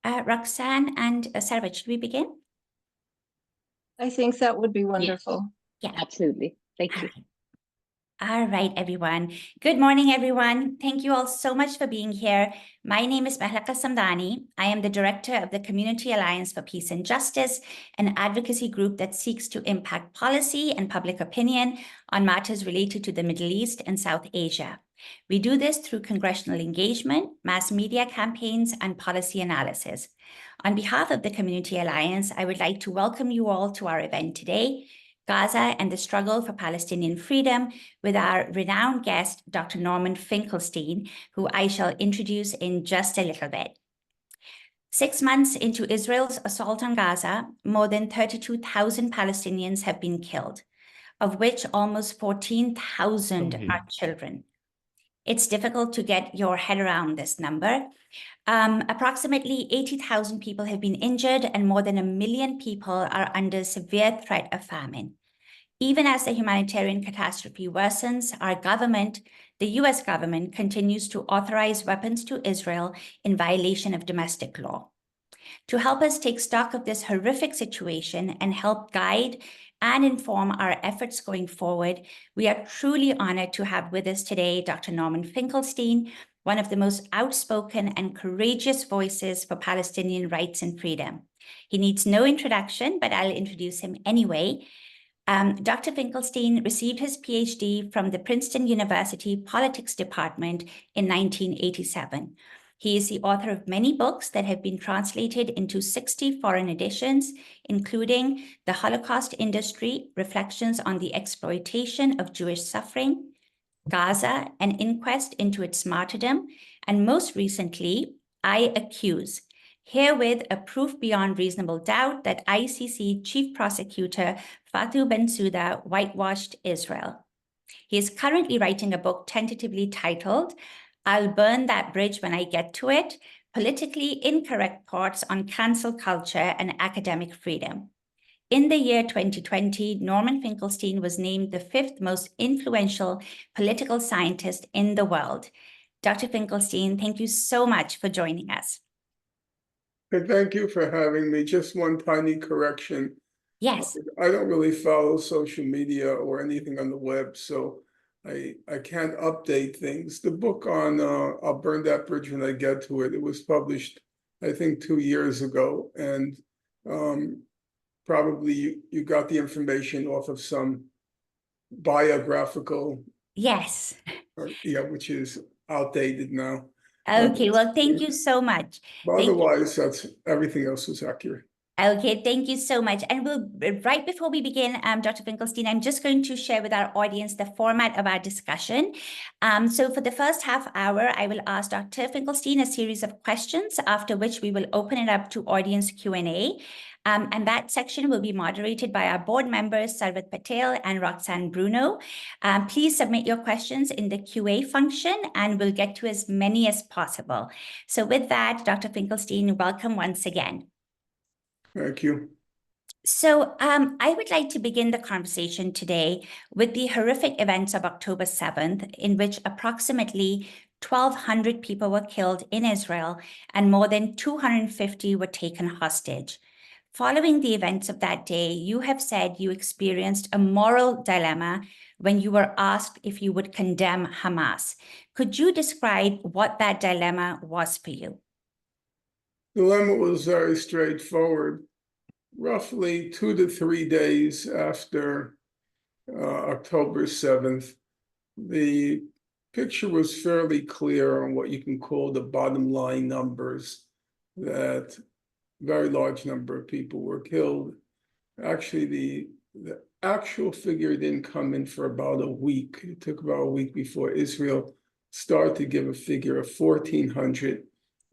Roxanne and Sarah, should we begin? I think that would be wonderful. Yeah. Absolutely. Thank you. All right, everyone. Good morning, everyone. Thank you all so much for being here. My name is Mahlaka Samdani. I am the director of the Community Alliance for Peace and Justice, an advocacy group that seeks to impact policy and public opinion on matters related to the Middle East and South Asia. We do this through congressional engagement, mass media campaigns, and policy analysis. On behalf of the Community Alliance, I would like to welcome you all to our event today, Gaza and the Struggle for Palestinian Freedom, with our renowned guest, Dr. Norman Finkelstein, who I shall introduce in just a little bit. 6 months into Israel's assault on Gaza, more than 32,000 Palestinians have been killed, of which almost 14,000 are children. It's difficult to get your head around this number. Approximately 80,000 people have been injured and more than 1 million people are under severe threat of famine. Even as the humanitarian catastrophe worsens, our government, the US government, continues to authorize weapons to Israel in violation of domestic law. To help us take stock of this horrific situation and help guide and inform our efforts going forward, we are truly honored to have with us today Dr. Norman Finkelstein, one of the most outspoken and courageous voices for Palestinian rights and freedom. He needs no introduction, but I'll introduce him anyway. Dr. Finkelstein received his PhD from the Princeton University Politics Department in 1987. He is the author of many books that have been translated into 60 foreign editions, including The Holocaust Industry, Reflections on the Exploitation of Jewish Suffering, Gaza, An Inquest into Its Martyrdom, and most recently, I Accuse, herewith a proof beyond reasonable doubt that ICC Chief Prosecutor Fatou Bensouda whitewashed Israel. He is currently writing a book tentatively titled, I'll Burn That Bridge When I Get to It, Politically Incorrect Thoughts on Cancel Culture and Academic Freedom. In the year 2020, Norman Finkelstein was named the 5th most influential political scientist in the world. Dr. Finkelstein, thank you so much for joining us. Thank you for having me. Just one tiny correction. Yes. I don't really follow social media or anything on the web, so I can't update things. The book on I'll Burn That Bridge When I Get to It, it was published, I think, 2 years ago. And probably you got the information off of some biographical. Yes. Which is outdated now. Okay, well, thank you so much. Otherwise, that's everything else was accurate. Okay, thank you so much. And right before we begin, Dr. Finkelstein, I'm just going to share with our audience the format of our discussion. So for the first half hour, I will ask Dr. Finkelstein a series of questions, after which we will open it up to audience Q&A. And that section will be moderated by our board members, Sarvat Patel and Roxanne Bruno. Please submit your questions in the QA function, and we'll get to as many as possible. So with that, Dr. Finkelstein, welcome once again. Thank you. So I would like to begin the conversation today with the horrific events of October 7th, in which approximately 1,200 people were killed in Israel and more than 250 were taken hostage. Following the events of that day, you have said you experienced a moral dilemma when you were asked if you would condemn Hamas. Could you describe what that dilemma was for you? The dilemma was very straightforward. Roughly 2 to 3 days after October 7th, the picture was fairly clear on what you can call the bottom line numbers, that very large number of people were killed. Actually, the actual figure didn't come in for about a week. It took about a week before Israel started to give a figure of 1,400.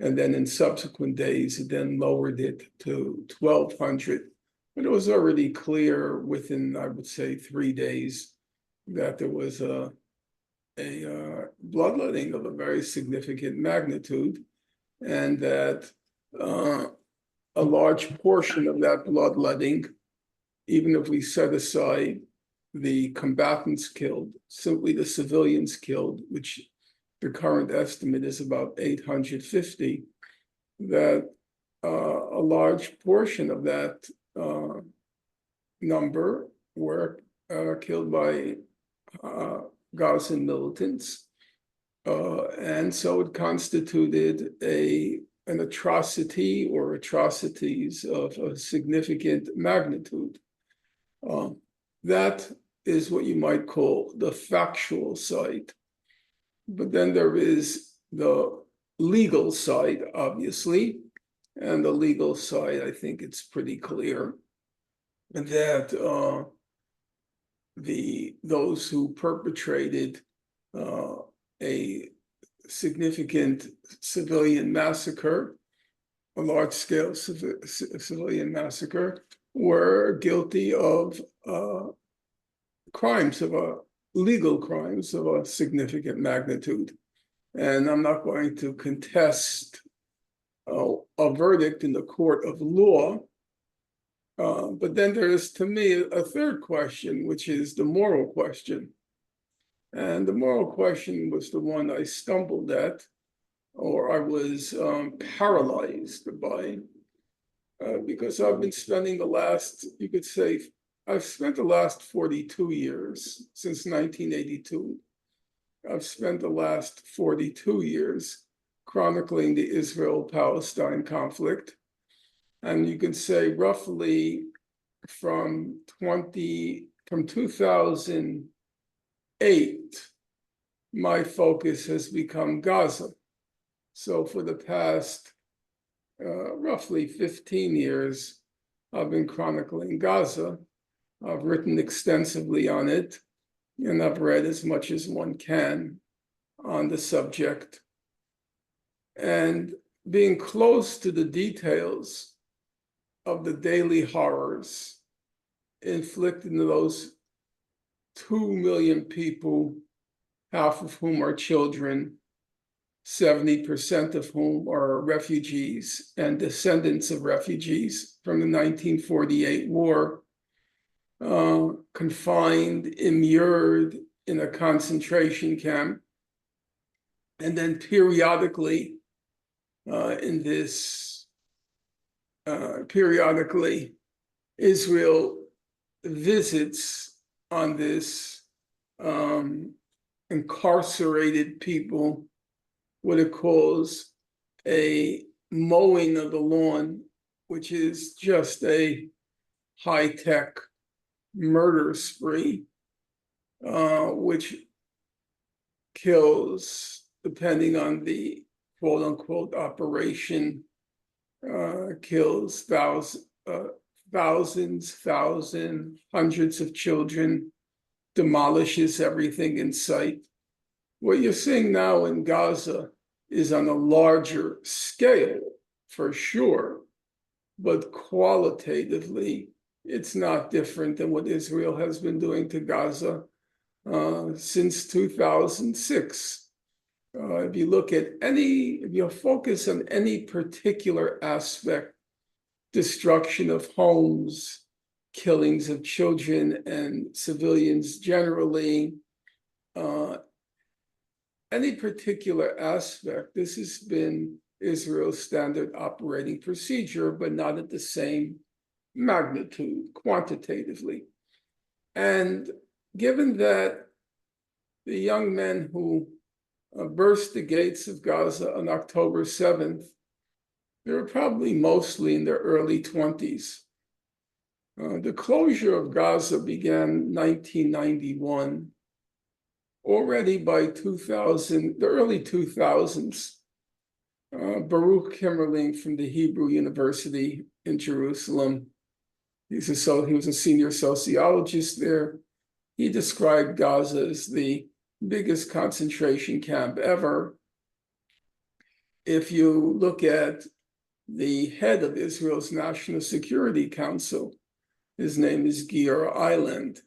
And then in subsequent days, it then lowered it to 1,200. But it was already clear within, I would say, 3 days that there was a bloodletting of a very significant magnitude, and that a large portion of that bloodletting, even if we set aside the combatants killed, simply the civilians killed, which the current estimate is about 850, that a large portion of that number were killed by Gazan militants. And so it constituted an atrocity or atrocities of a significant magnitude. That is what you might call the factual side. But then there is the legal side, obviously. And the legal side, I think it's pretty clear that those who perpetrated a significant civilian massacre, a large-scale civilian massacre, were guilty of legal crimes of a significant magnitude. And I'm not going to contest a verdict in the court of law. But then there is, to me, a third question, which is the moral question. And the moral question was the one I stumbled at, or I was paralyzed by, because I've been spending I've spent the last 42 years, since 1982. I've spent the last 42 years chronicling the Israel-Palestine conflict. And you can say roughly from 2008, my focus has become Gaza. So for the past roughly 15 years, I've been chronicling Gaza. I've written extensively on it, and I've read as much as one can on the subject. And being close to the details of the daily horrors inflicted on those 2 million people, half of whom are children, 70% of whom are refugees and descendants of refugees from the 1948 war, confined, immured in a concentration camp, and then periodically Israel visits on this incarcerated people what it calls a mowing of the lawn, which is just a high-tech murder spree, which kills, depending on the quote-unquote operation, kills thousands, hundreds of children, demolishes everything in sight. What you're seeing now in Gaza is on a larger scale, for sure, but qualitatively, it's not different than what Israel has been doing to Gaza since 2006. If you focus on any particular aspect, destruction of homes, killings of children and civilians generally, any particular aspect, this has been Israel's standard operating procedure, but not at the same magnitude quantitatively. And given that the young men who burst the gates of Gaza on October 7th, they were probably mostly in their early 20s. The closure of Gaza began in 1991. Already by the early 2000s, Baruch Kimmerling from the Hebrew University in Jerusalem, he was a senior sociologist there. He described Gaza as the biggest concentration camp ever. If you look at the head of Israel's National Security Council, his name is Gil Eiland.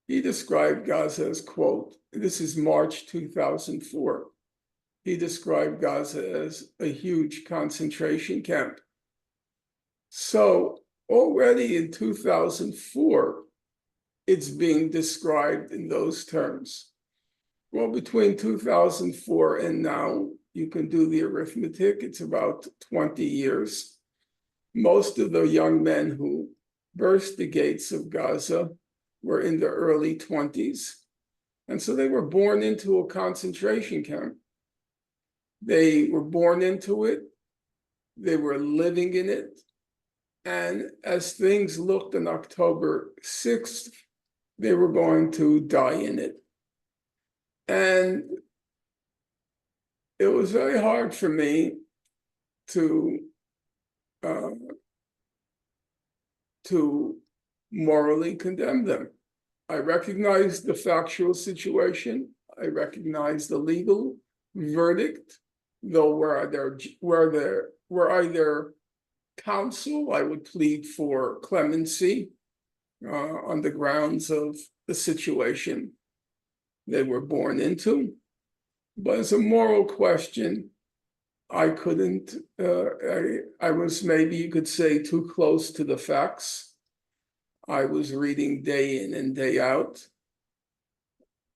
He described Gaza as, quote, this is March 2004. He described Gaza as a huge concentration camp. So already in 2004, it's being described in those terms. Well, between 2004 and now, you can do the arithmetic, it's about 20 years. most of the young men who burst the gates of Gaza were in their early 20s. And so they were born into a concentration camp. They were born into it. They were living in it. And as things looked on October 6th, they were going to die in it. And it was very hard for me to morally condemn them. I recognize the factual situation. I recognize the legal verdict, though were I their counsel, I would plead for clemency on the grounds of the situation they were born into. But as a moral question, I couldn't, I was, maybe you could say, too close to the facts. I was reading day in and day out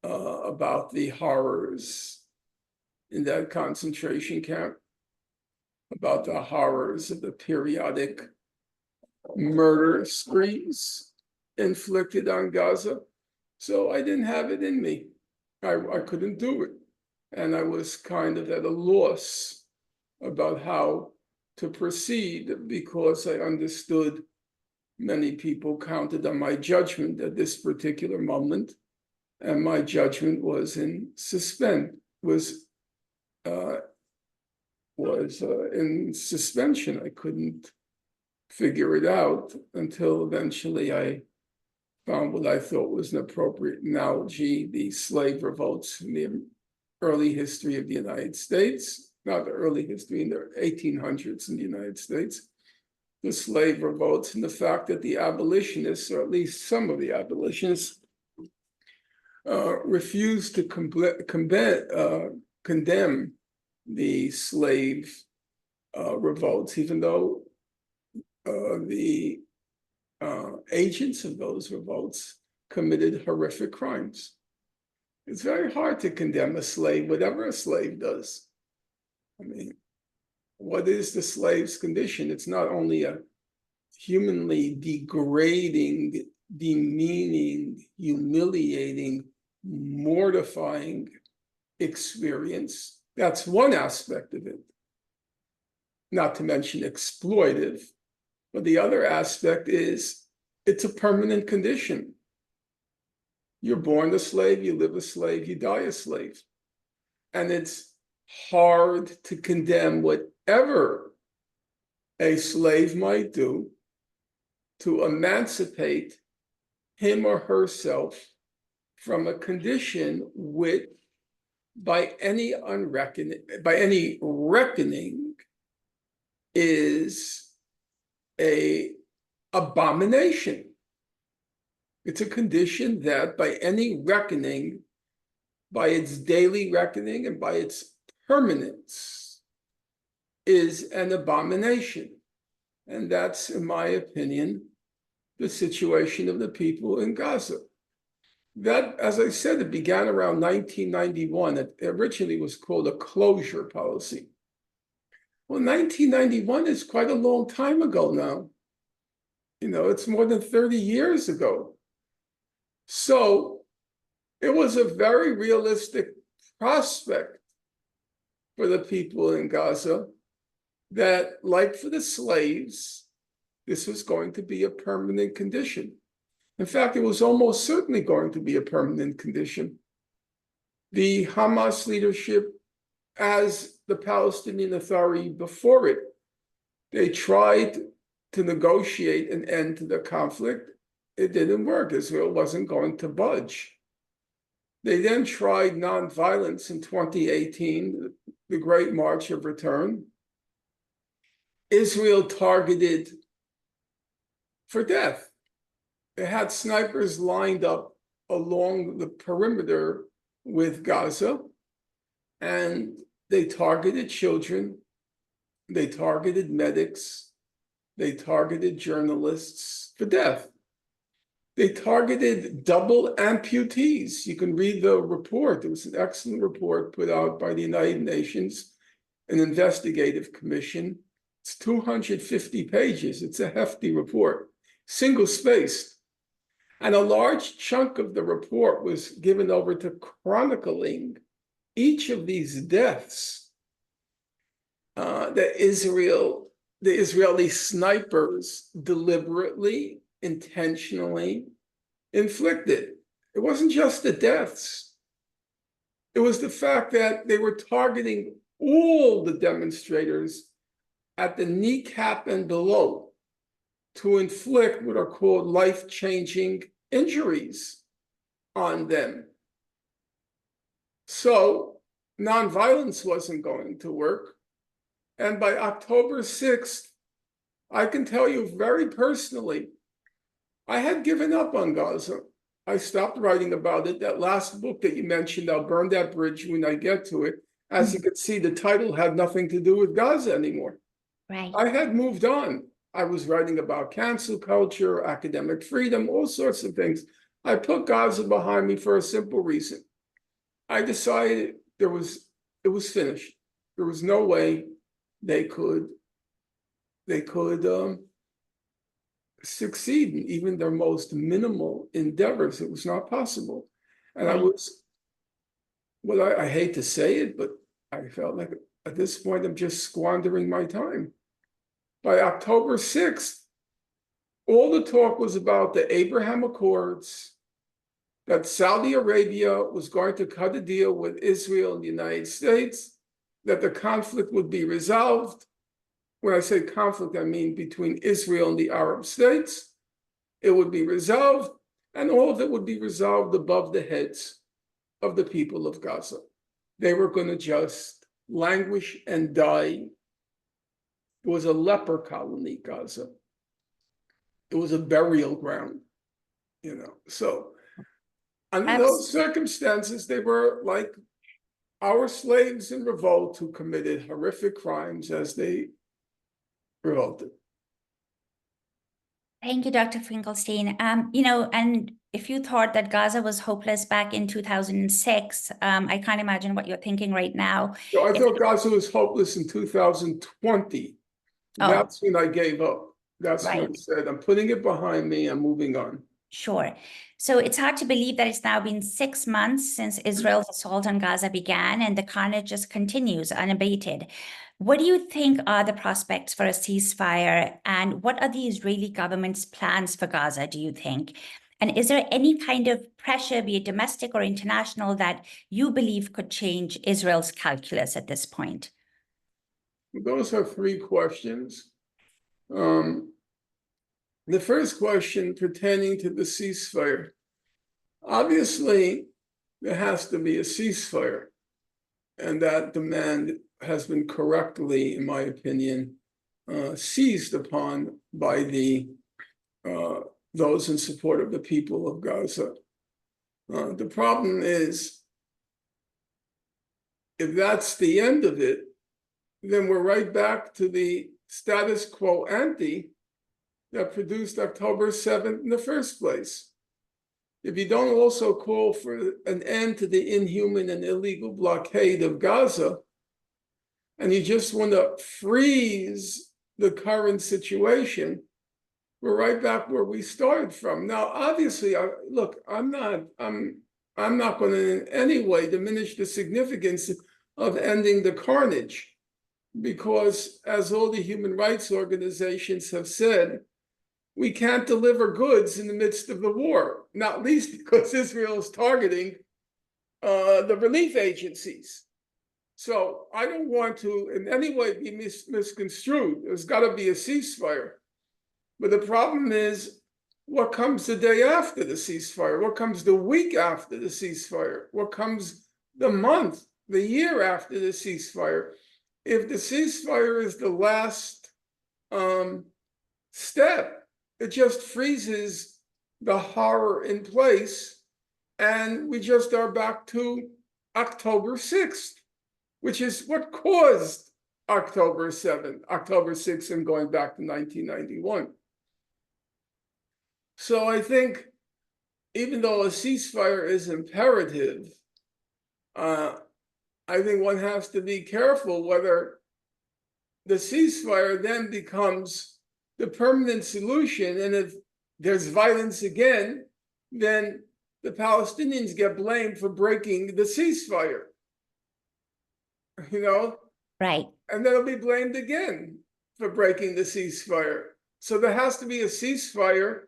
about the horrors in that concentration camp, about the horrors of the periodic murder sprees inflicted on Gaza. So I didn't have it in me. I couldn't do it. And I was kind of at a loss about how to proceed, because I understood many people counted on my judgment at this particular moment, and my judgment was in in suspension. I couldn't figure it out until eventually I found what I thought was an appropriate analogy: the slave revolts in the early history of the United States, not the early history, in the 1800s in the United States. The slave revolts, and the fact that the abolitionists, or at least some of the abolitionists, refused to condemn the slave revolts, even though the agents of those revolts committed horrific crimes. It's very hard to condemn a slave, whatever a slave does. I mean, what is the slave's condition? It's not only a humanly degrading, demeaning, humiliating, mortifying experience. That's one aspect of it, not to mention exploitive. But the other aspect is it's a permanent condition. You're born a slave, you live a slave, you die a slave. And it's hard to condemn whatever a slave might do to emancipate him or herself from a condition which, by any reckoning, is an abomination. It's a condition that, by any reckoning, by its daily reckoning and by its permanence, is an abomination. And that's, in my opinion, the situation of the people in Gaza. That, as I said, it began around 1991. It originally was called a closure policy. Well, 1991 is quite a long time ago now. You know, it's more than 30 years ago. So it was a very realistic prospect for the people in Gaza that, like for the slaves, this was going to be a permanent condition. In fact, it was almost certainly going to be a permanent condition. The Hamas leadership, as the Palestinian Authority before it, they tried to negotiate an end to the conflict. It didn't work. Israel wasn't going to budge. They then tried nonviolence in 2018, the Great March of Return. Israel targeted for death. They had snipers lined up along the perimeter with Gaza, and they targeted children, they targeted medics, they targeted journalists for death. They targeted double amputees. You can read the report. It was an excellent report put out by the United Nations, an investigative commission. It's 250 pages. It's a hefty report, single-spaced. And a large chunk of the report was given over to chronicling each of these deaths that the Israeli snipers deliberately, intentionally inflicted. It wasn't just the deaths. It was the fact that they were targeting all the demonstrators at the kneecap and below to inflict what are called life-changing injuries on them. So nonviolence wasn't going to work. And by October 6th, I can tell you very personally, I had given up on Gaza. I stopped writing about it. That last book that you mentioned, I'll burn that bridge when I get to it. As you can see, the title had nothing to do with Gaza anymore. Right. I had moved on. I was writing about cancel culture, academic freedom, all sorts of things. I put Gaza behind me for a simple reason. I decided it was finished. There was no way they could succeed in even their most minimal endeavors. It was not possible. And Right. I was, well, I hate to say it, but I felt like at this point, I'm just squandering my time. By October 6th, all the talk was about the Abraham Accords, that Saudi Arabia was going to cut a deal with Israel and the United States, that the conflict would be resolved. When I say conflict, I mean between Israel and the Arab states. It would be resolved, and all of it would be resolved above the heads of the people of Gaza. They were going to just languish and die. It was a leper colony, Gaza. It was a burial ground, So under those circumstances, they were like our slaves in revolt who committed horrific crimes as they revolted. Thank you, Dr. Finkelstein. And if you thought that Gaza was hopeless back in 2006, I can't imagine what you're thinking right now. So I thought Gaza was hopeless in 2020. That's when I gave up. That's when I said, I'm putting it behind me. I'm moving on. Sure. So it's hard to believe that it's now been 6 months since Israel's assault on Gaza began, and the carnage just continues unabated. What do you think are the prospects for a ceasefire, and what are the Israeli government's plans for Gaza, do you think? And is there any kind of pressure, be it domestic or international, that you believe could change Israel's calculus at this point? Those are 3 questions. The first question pertaining to the ceasefire. Obviously, there has to be a ceasefire, and that demand has been correctly, in my opinion, seized upon by those in support of the people of Gaza. The problem is, if that's the end of it, then we're right back to the status quo ante that produced October 7th in the first place. If you don't also call for an end to the inhuman and illegal blockade of Gaza, and you just want to freeze the current situation, we're right back where we started from. Now, obviously, look, I'm not going to in any way diminish the significance of ending the carnage, because as all the human rights organizations have said, we can't deliver goods in the midst of the war, not least because Israel is targeting the relief agencies. So I don't want to in any way be misconstrued. There's got to be a ceasefire. But the problem is, what comes the day after the ceasefire? What comes the week after the ceasefire? What comes the month, the year after the ceasefire? If the ceasefire is the last step, it just freezes the horror in place, and we just are back to October 6th, which is what caused October 7th, October 6th, and going back to 1991. So I think even though a ceasefire is imperative, I think one has to be careful whether the ceasefire then becomes the permanent solution. And if there's violence again, then the Palestinians get blamed for breaking the ceasefire. Right. And then they'll be blamed again for breaking the ceasefire. So there has to be a ceasefire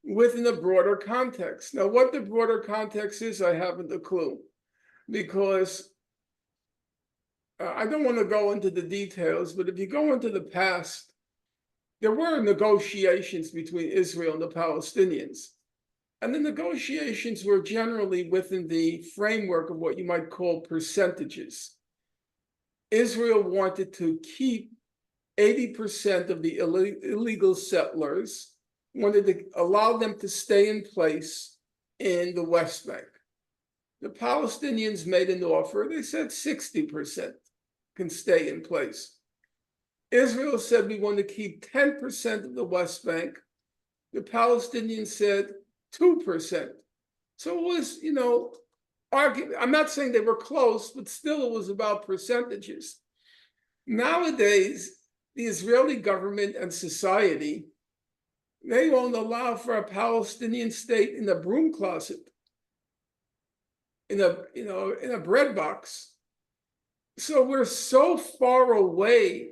within a broader context. Now, what the broader context is, I haven't a clue, because I don't want to go into the details, but if you go into the past, there were negotiations between Israel and the Palestinians. And the negotiations were generally within the framework of what you might call percentages. Israel wanted to keep 80% of the illegal settlers, wanted to allow them to stay in place in the West Bank. The Palestinians made an offer. They said 60% can stay in place. Israel said, we want to keep 10% of the West Bank. The Palestinians said 2%. So it was, I'm not saying they were close, but still it was about percentages. Nowadays, the Israeli government and society, they won't allow for a Palestinian state in a broom closet, in a bread box. So we're so far away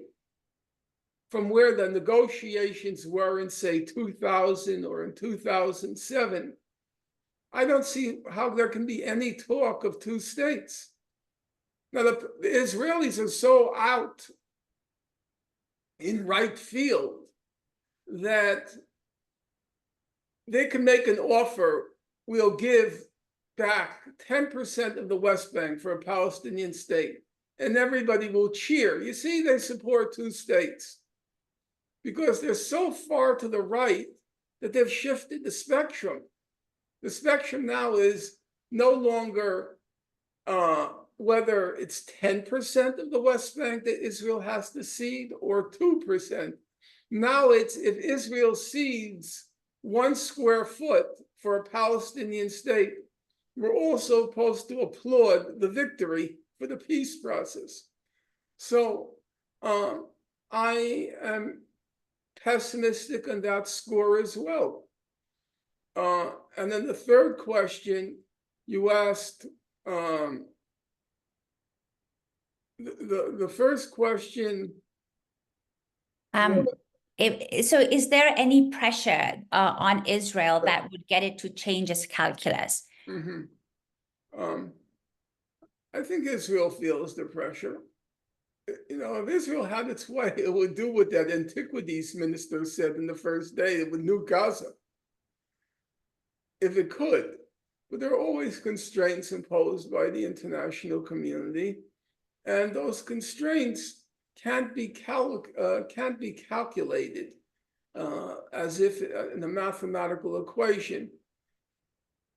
from where the negotiations were in, say, 2000 or in 2007. I don't see how there can be any talk of two states. Now, the Israelis are so out in right field that they can make an offer, we'll give back 10% of the West Bank for a Palestinian state, and everybody will cheer. You see, they support two states because they're so far to the right that they've shifted the spectrum. The spectrum now is no longer whether it's 10% of the West Bank that Israel has to cede or 2%. Now it's if Israel cedes 1 square foot for a Palestinian state, we're also supposed to applaud the victory for the peace process. So I am pessimistic on that score as well. And then the third question you asked, the first question. So is there any pressure on Israel that would get it to change its calculus? I think Israel feels the pressure. If Israel had its way, it would do what that antiquities minister said in the first day. It would nuke Gaza. If it could. But there are always constraints imposed by the international community. And those constraints can't be calculated as if in a mathematical equation.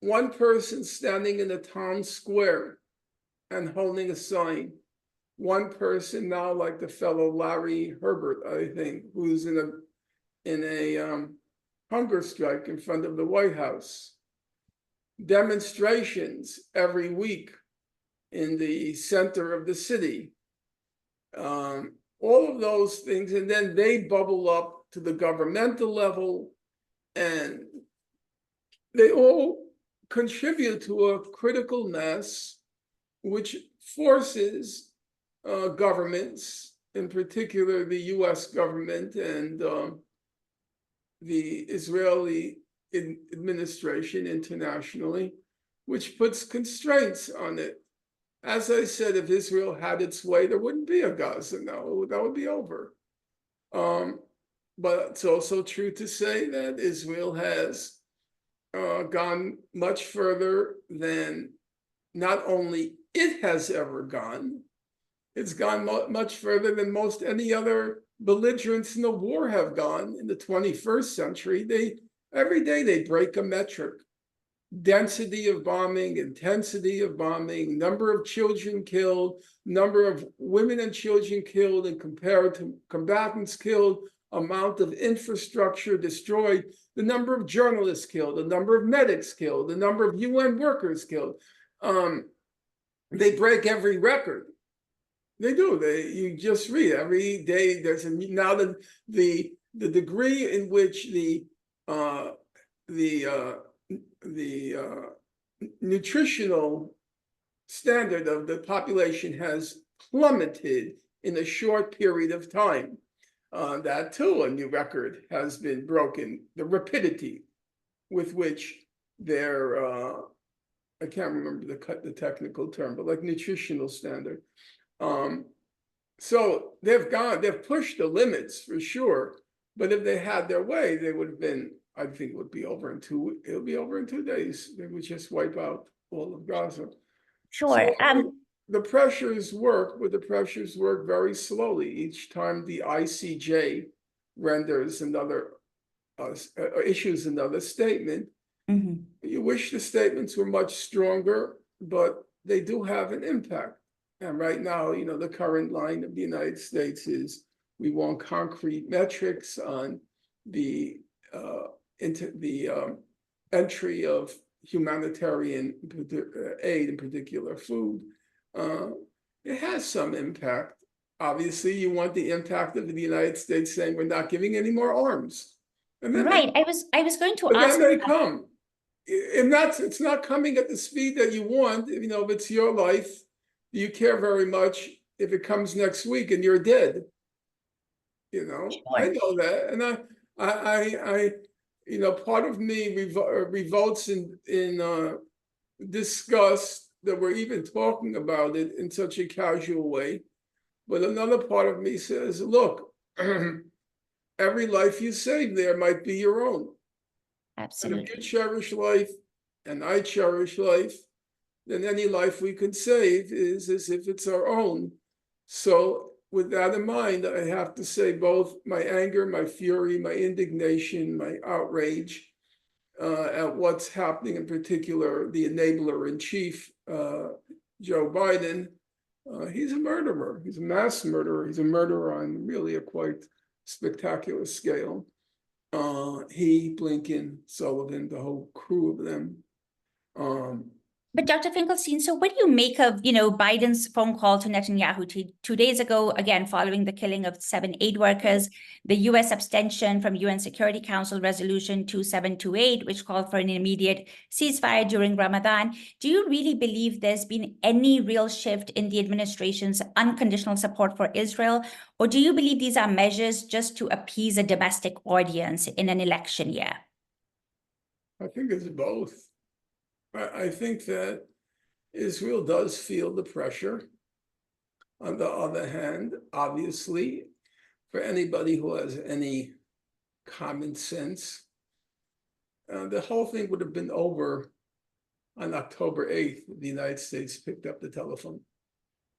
One person standing in a town square and holding a sign. One person now, like the fellow Larry Herbert, I think, who's in a hunger strike in front of the White House. Demonstrations every week in the center of the city. All of those things, and then they bubble up to the governmental level, and they all contribute to a critical mass which forces governments, in particular the US government and the Israeli administration internationally, which puts constraints on it. As I said, if Israel had its way, there wouldn't be a Gaza now. That would be over. But it's also true to say that Israel has gone much further than not only it has ever gone, it's gone much further than most any other belligerents in the war have gone in the 21st century. Every day they break a metric. Density of bombing, intensity of bombing, number of children killed, number of women and children killed and compared to combatants killed, amount of infrastructure destroyed, the number of journalists killed, the number of medics killed, the number of UN workers killed. They break every record. They do. You just read every day. There's now the degree in which the nutritional standard of the population has plummeted in a short period of time. That too, a new record has been broken. The rapidity with which their I can't remember the technical term, but like nutritional standard. So they've pushed the limits for sure. But if they had their way, they would have been, I think it would be over in it'll be over in 2 days. They would just wipe out all of Gaza. Sure. So, the pressures work, but the pressures work very slowly. Each time the ICJ renders another, issues another statement, you wish the statements were much stronger, but they do have an impact. And right now, the current line of the United States is we want concrete metrics on the entry of humanitarian aid, in particular food. It has some impact. Obviously, you want the impact of the United States saying we're not giving any more arms. And then Right. I was going to but ask. that may come. It's not coming at the speed that you want. If it's your life, you care very much if it comes next week and you're dead. Sure. I know that, and I part of me revolts in disgust that we're even talking about it in such a casual way. But another part of me says, look, every life you save there might be your own. Absolutely. And if you cherish life and I cherish life, then any life we could save is as if it's our own. So with that in mind, I have to say both my anger, my fury, my indignation, my outrage at what's happening, in particular, the enabler-in-chief, Joe Biden. He's a murderer. He's a mass murderer. He's a murderer on really a quite spectacular scale. He, Blinken, Sullivan, the whole crew of them. But Dr. Finkelstein, so what do you make of, Biden's phone call to Netanyahu 2 days ago, again, following the killing of 7 aid workers, the U.S. abstention from UN Security Council Resolution 2728, which called for an immediate ceasefire during Ramadan? Do you really believe there's been any real shift in the administration's unconditional support for Israel? Or do you believe these are measures just to appease a domestic audience in an election year? I think it's both. I think that Israel does feel the pressure. On the other hand, obviously, for anybody who has any common sense, the whole thing would have been over on October 8th. The United States picked up the telephone.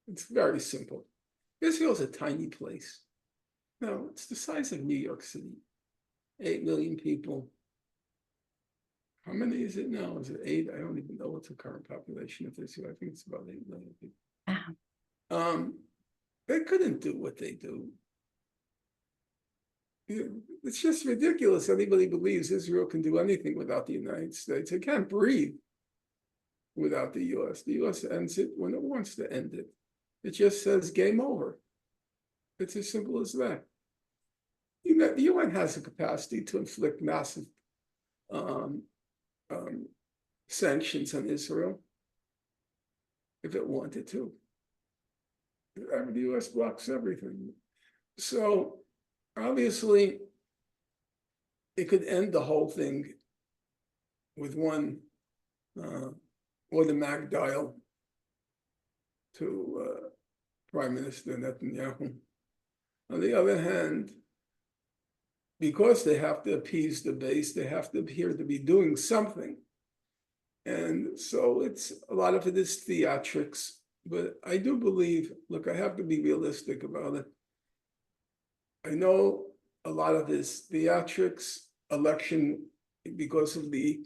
It's very simple. Israel's a tiny place. No, it's the size of New York City, 8 million people. How many is it now? Is it 8? I don't even know what's the current population of Israel. I think it's about 8 million people. They couldn't do what they do. It's just ridiculous. Anybody believes Israel can do anything without the United States. It can't breathe without the U.S. The U.S. ends it when it wants to end it. It just says game over. It's as simple as that. The UN has the capacity to inflict massive sanctions on Israel if it wanted to. The U.S. blocks everything. So obviously, it could end the whole thing with one automatic dial to Prime Minister Netanyahu. On the other hand, because they have to appease the base, they have to appear to be doing something. And so a lot of it is theatrics, but I do believe, look, I have to be realistic about it. I know a lot of this theatrics, election, because of the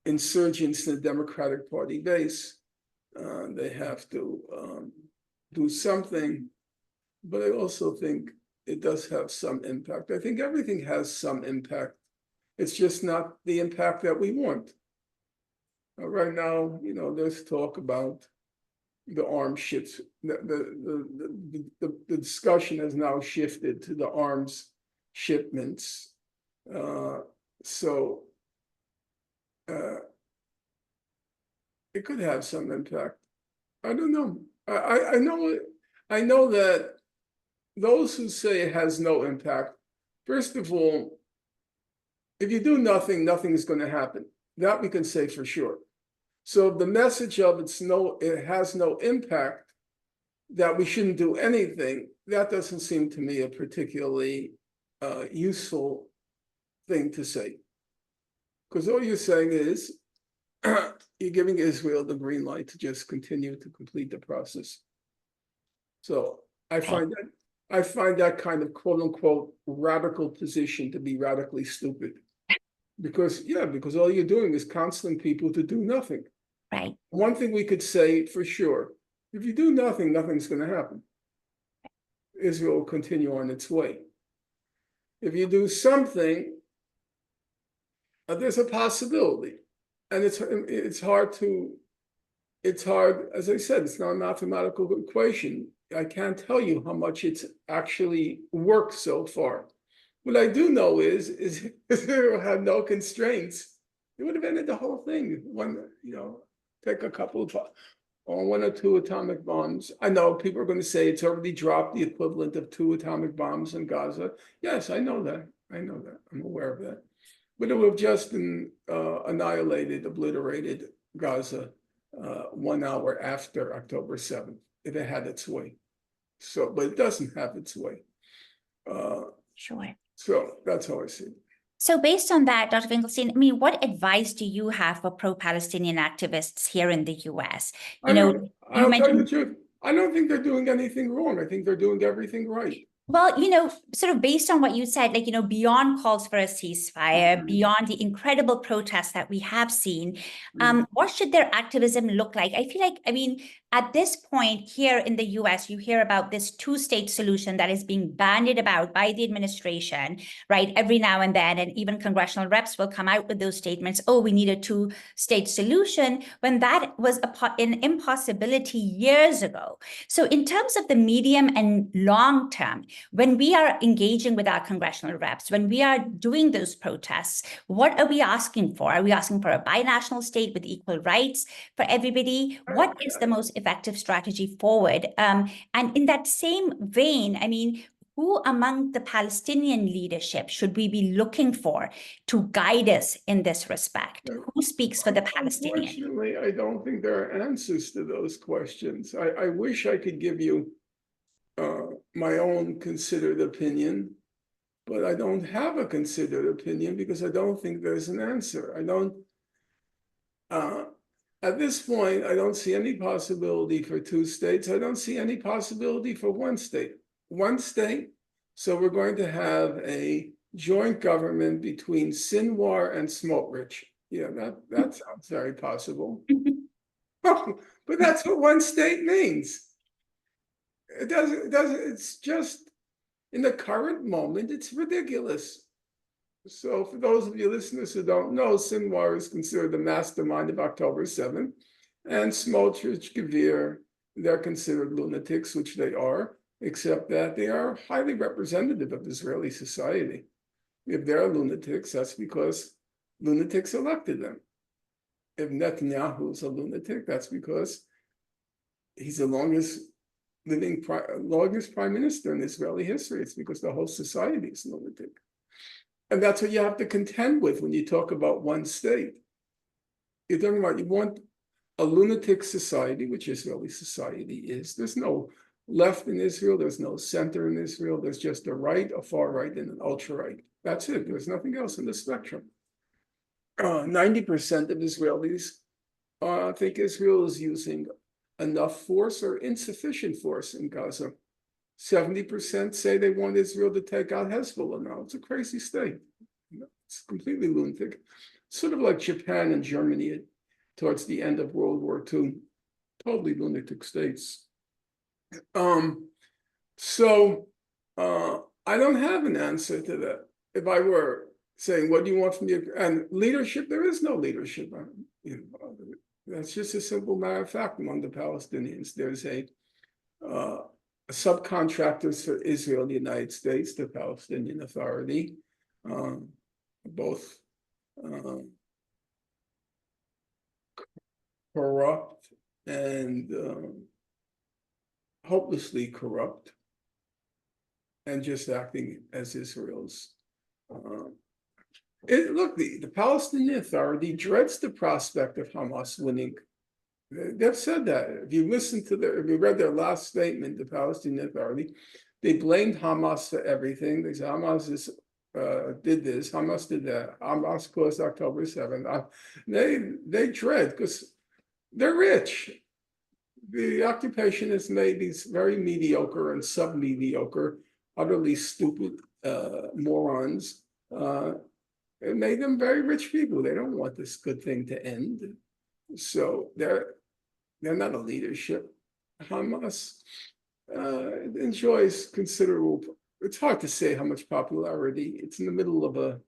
insurgents in the Democratic Party base, they have to do something, but I also think it does have some impact. I think everything has some impact. It's just not the impact that we want. Right now, there's talk about the arms shifts. The discussion has now shifted to the arms shipments. So it could have some impact. I don't know. I know that those who say it has no impact, first of all, if you do nothing, nothing is going to happen. That we can say for sure. So the message of it has no impact, that we shouldn't do anything, that doesn't seem to me a particularly useful thing to say. Because all you're saying is you're giving Israel the green light to just continue to complete the process. So I find that kind of quote unquote radical position to be radically stupid. Because all you're doing is counseling people to do nothing. Right. One thing we could say for sure, if you do nothing, nothing's going to happen. Israel will continue on its way. If you do something, there's a possibility. And it's hard, as I said, it's not a mathematical equation. I can't tell you how much it's actually worked so far. What I do know is Israel had no constraints. It would have ended the whole thing. Take a couple of, or 1 or 2 atomic bombs. I know people are going to say it's already dropped the equivalent of 2 atomic bombs in Gaza. Yes, I know that. I'm aware of that. But it would have just annihilated, obliterated Gaza 1 hour after October 7th, if it had its way. So, but it doesn't have its way. Sure. So that's how I see it. So based on that, Dr. Finkelstein, I mean, what advice do you have for pro-Palestinian activists here in the U.S.? I'll tell you the truth. I don't think they're doing anything wrong. I think they're doing everything right. Well, sort of based on what you said, beyond calls for a ceasefire, beyond the incredible protests that we have seen, what should their activism look like? I feel like, at this point here in the US, you hear about this 2-state solution that is being bandied about by the administration, right? Every now and then, and even congressional reps will come out with those statements, oh, we need a 2-state solution, when that was an impossibility years ago. So in terms of the medium and long term, when we are engaging with our congressional reps, when we are doing those protests, what are we asking for? Are we asking for a binational state with equal rights for everybody? What is the most effective strategy forward? And in that same vein, who among the Palestinian leadership should we be looking for to guide us in this respect? Who speaks for the Palestinians? Unfortunately, I don't think there are answers to those questions. I wish I could give you my own considered opinion, but I don't have a considered opinion because I don't think there's an answer. At this point, I don't see any possibility for 2 states. I don't see any possibility for 1 state. 1 state, so we're going to have a joint government between Sinwar and Smotrich. Yeah, that sounds very possible. But that's what 1 state means. It doesn't, it's just, in the current moment, it's ridiculous. So for those of you listeners who don't know, Sinwar is considered the mastermind of October 7th, and Smotrich, Gvir, they're considered lunatics, which they are, except that they are highly representative of Israeli society. If they're lunatics, that's because lunatics elected them. If Netanyahu is a lunatic, that's because he's the longest prime minister in Israeli history. It's because the whole society is lunatic. And that's what you have to contend with when you talk about 1 state. You're talking about, you want a lunatic society, which Israeli society is. There's no left in Israel, there's no center in Israel, there's just a right, a far right, and an ultra right. That's it. There's nothing else in the spectrum. 90% of Israelis think Israel is using enough force or insufficient force in Gaza. 70% say they want Israel to take out Hezbollah now. It's a crazy state. It's completely lunatic. Sort of like Japan and Germany towards the end of World War II. Totally lunatic states. So I don't have an answer to that. If I were saying, what do you want from the and leadership? There is no leadership. That's just a simple matter of fact among the Palestinians. There's a subcontractors for Israel, the United States, the Palestinian Authority, both corrupt and hopelessly corrupt, and just acting as Israel's. Look, the Palestinian Authority dreads the prospect of Hamas winning. They've said that. If you read their last statement, the Palestinian Authority, they blamed Hamas for everything. They said Hamas did this, Hamas did that, Hamas caused October 7th. They dread because they're rich. The occupation has made these very mediocre and sub-mediocre, utterly stupid morons. It made them very rich people. They don't want this good thing to end. So they're not a leadership. Hamas enjoys considerable, it's hard to say how much popularity. It's in the middle of a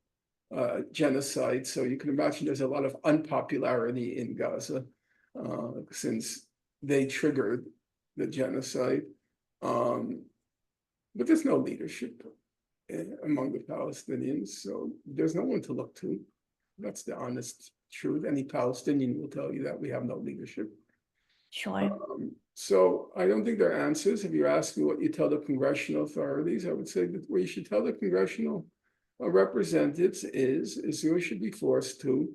genocide, so you can imagine there's a lot of unpopularity in Gaza since they triggered the genocide. But there's no leadership among the Palestinians, so there's no one to look to. That's the honest truth. Any Palestinian will tell you that we have no leadership. Sure. So I don't think there are answers. If you're asking what you tell the congressional authorities, I would say that what you should tell the congressional representatives is Israel should be forced to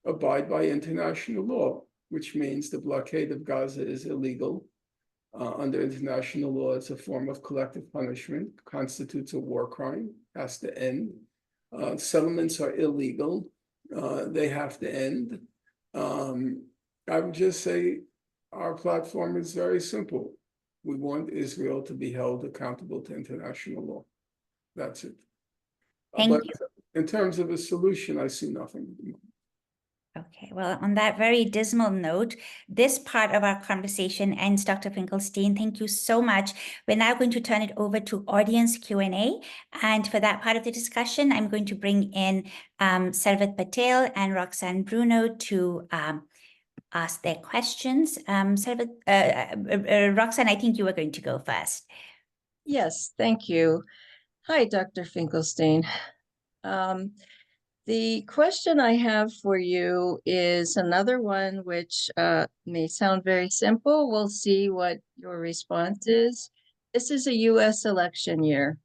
abide by international law, which means the blockade of Gaza is illegal. Under international law, it's a form of collective punishment, constitutes a war crime, has to end. Settlements are illegal. They have to end. I would just say our platform is very simple. We want Israel to be held accountable to international law. That's it. Thank But you. in terms of a solution, I see nothing. Okay, well, on that very dismal note, this part of our conversation ends, Dr. Finkelstein. Thank you so much. We're now going to turn it over to audience Q&A. And for that part of the discussion, I'm going to bring in Sarvat Patel and Roxanne Bruno to ask their questions. Roxanne, I think you were going to go first. Yes, thank you. Hi, Dr. Finkelstein. The question I have for you is another one which may sound very simple. We'll see what your response is. This is a U.S. election year.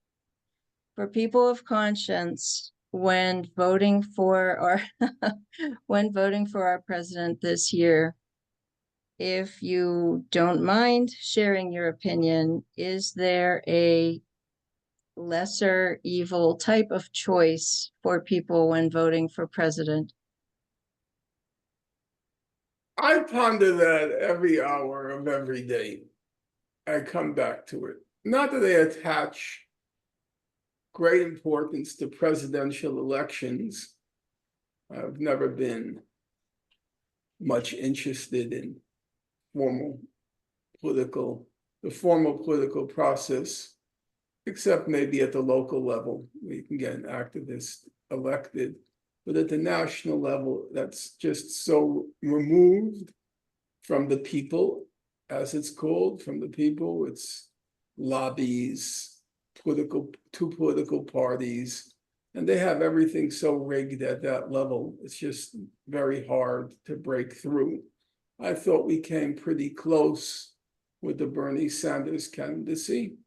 For people of conscience, when voting for our president this year, if you don't mind sharing your opinion, is there a lesser evil type of choice for people when voting for president? I ponder that every hour of every day. I come back to it. Not that I attach great importance to presidential elections. I've never been much interested in the formal political process, except maybe at the local level, where you can get an activist elected. But at the national level, that's just so removed from the people, as it's called, from the people. It's lobbies, two political parties, and they have everything so rigged at that level. It's just very hard to break through. I thought we came pretty close with the Bernie Sanders candidacy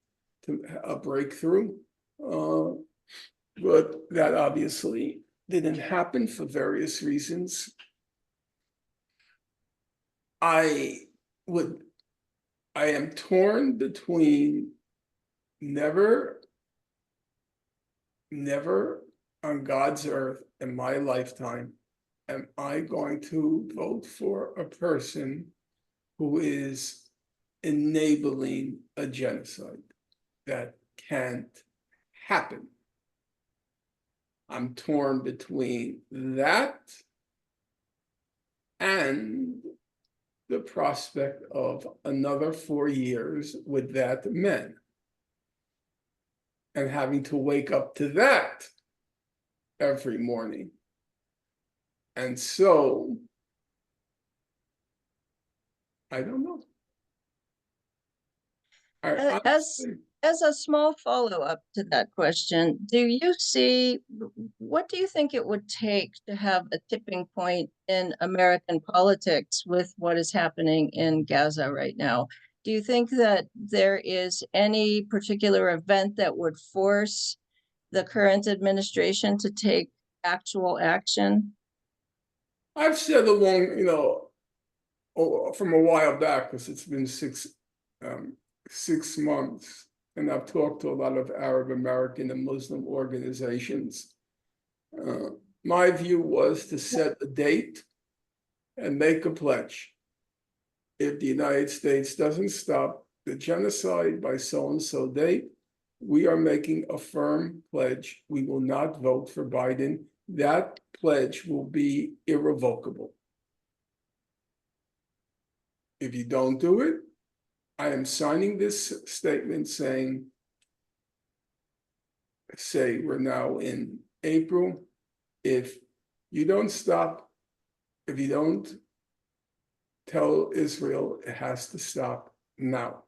to a breakthrough, but that obviously didn't happen for various reasons. I am torn between never on God's earth in my lifetime am I going to vote for a person who is enabling a genocide. That can't happen. I'm torn between that and the prospect of another 4 years with that man and having to wake up to that every morning. And so I don't know. As a small follow-up to that question, what do you think it would take to have a tipping point in American politics with what is happening in Gaza right now? Do you think that there is any particular event that would force the current administration to take actual action? I've said along, from a while back, because it's been 6 months, and I've talked to a lot of Arab American and Muslim organizations. My view was to set a date and make a pledge. If the United States doesn't stop the genocide by so-and-so date, we are making a firm pledge. We will not vote for Biden. That pledge will be irrevocable. If you don't do it, I am signing this statement saying, say we're now in April, if you don't stop, if you don't tell Israel it has to stop now,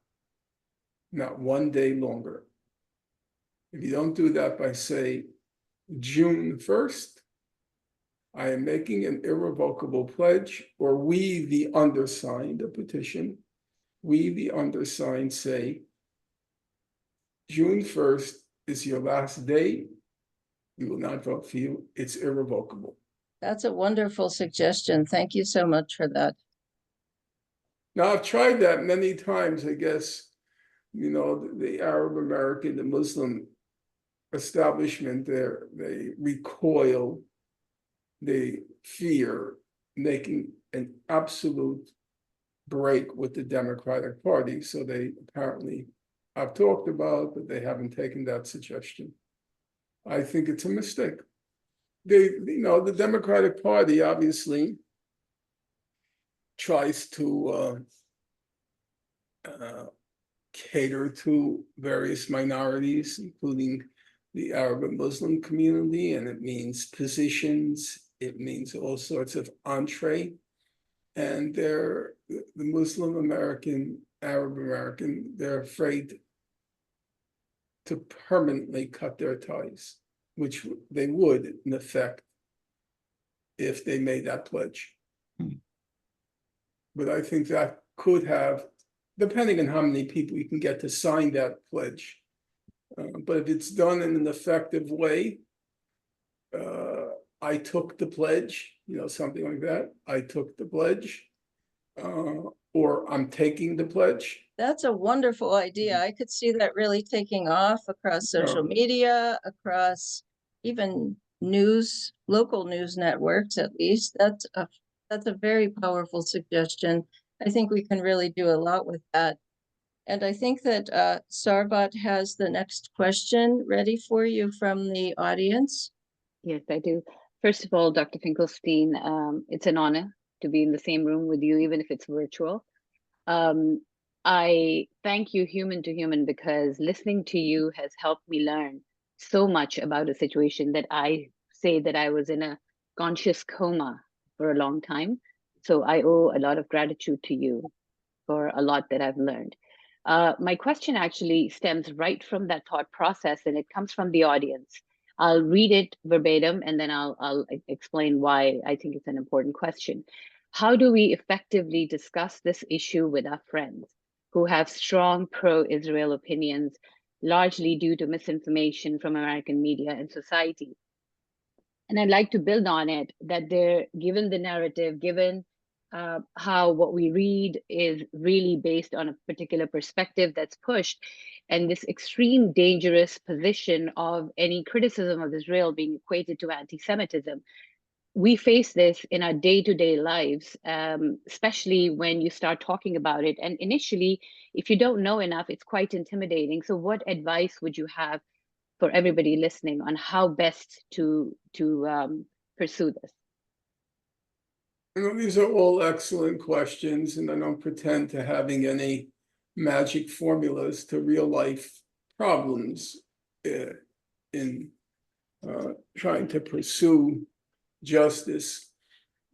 not one day longer. If you don't do that by, say, June 1st, I am making an irrevocable pledge, or we, the undersigned, a petition, we, the undersigned, say, June 1st is your last day. We will not vote for you. It's irrevocable. That's a wonderful suggestion. Thank you so much for that. Now, I've tried that many times, I guess, the Arab American, the Muslim establishment there, they recoil, they fear making an absolute break with the Democratic Party. So they apparently have talked about, but they haven't taken that suggestion. I think it's a mistake. The Democratic Party obviously tries to cater to various minorities, including the Arab and Muslim community, and it means positions, it means all sorts of entree. And the Muslim American, Arab American, they're afraid to permanently cut their ties, which they would, in effect, if they made that pledge. But I think that could have, depending on how many people you can get to sign that pledge, but if it's done in an effective way, I took the pledge, something like that. I took the pledge, or I'm taking the pledge. That's a wonderful idea. I could see that really taking off across social media, across even local news networks, at least. That's a very powerful suggestion. I think we can really do a lot with that. And I think that Sarbat has the next question ready for you from the audience. Yes, I do. First of all, Dr. Finkelstein, it's an honor to be in the same room with you, even if it's virtual. I thank you human to human, because listening to you has helped me learn so much about a situation that I say that I was in a conscious coma for a long time. So I owe a lot of gratitude to you for a lot that I've learned. My question actually stems right from that thought process, and it comes from the audience. I'll read it verbatim, and then I'll explain why I think it's an important question. How do we effectively discuss this issue with our friends who have strong pro-Israel opinions, largely due to misinformation from American media and society? And I'd like to build on it, that given the narrative, given how what we read is really based on a particular perspective that's pushed, and this extreme dangerous position of any criticism of Israel being equated to anti-Semitism. We face this in our day-to-day lives, especially when you start talking about it. And initially, if you don't know enough, it's quite intimidating. So what advice would you have for everybody listening on how best to pursue this? These are all excellent questions, and I don't pretend to having any magic formulas to real life problems in trying to pursue justice.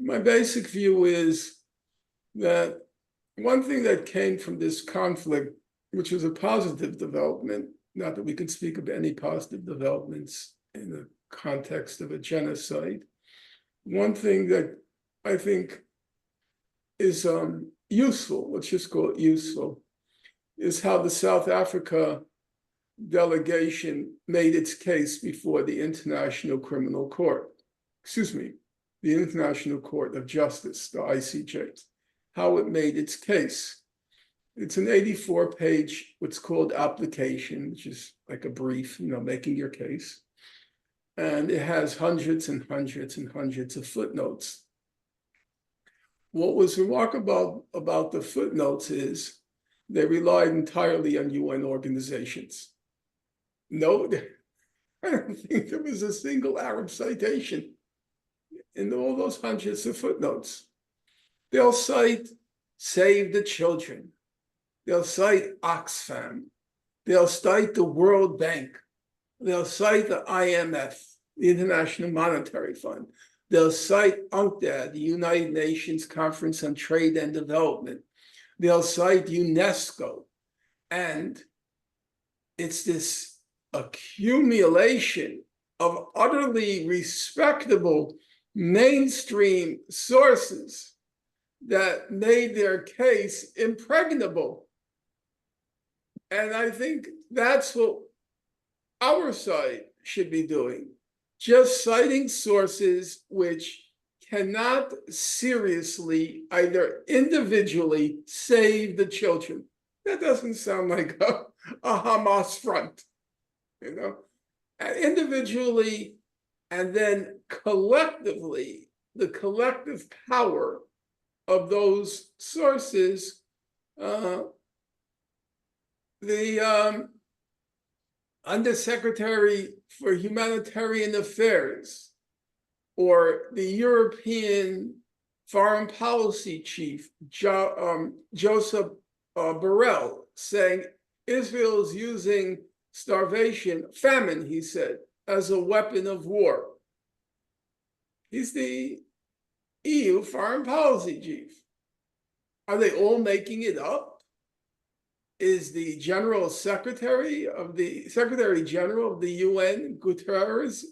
My basic view is that, one thing that came from this conflict, which was a positive development, not that we can speak of any positive developments in the context of a genocide. One thing that I think is useful, let's just call it useful, is how the South Africa delegation made its case before the International Criminal Court, the International Court of Justice, the ICJ, how it made its case. It's an 84-page, what's called application, which is like a brief, making your case. And it has hundreds and hundreds and hundreds of footnotes. What was remarkable about the footnotes is they relied entirely on UN organizations. No, I don't think there was a single Arab citation in all those hundreds of footnotes. They'll cite Save the Children. They'll cite Oxfam. They'll cite the World Bank. They'll cite the IMF, the International Monetary Fund. They'll cite UNCTAD, the United Nations Conference on Trade and Development. They'll cite UNESCO. And it's this accumulation of utterly respectable mainstream sources that made their case impregnable. And I think that's what our side should be doing, just citing sources which cannot seriously, either individually, save the children. That doesn't sound like a Hamas front, And individually, and then collectively, the collective power of those sources, the Undersecretary for Humanitarian Affairs, or the European Foreign Policy Chief, Joseph Borrell, saying Israel is using famine, he said, as a weapon of war. He's the EU Foreign Policy Chief. Are they all making it up? Is the Secretary General of the UN, Guterres,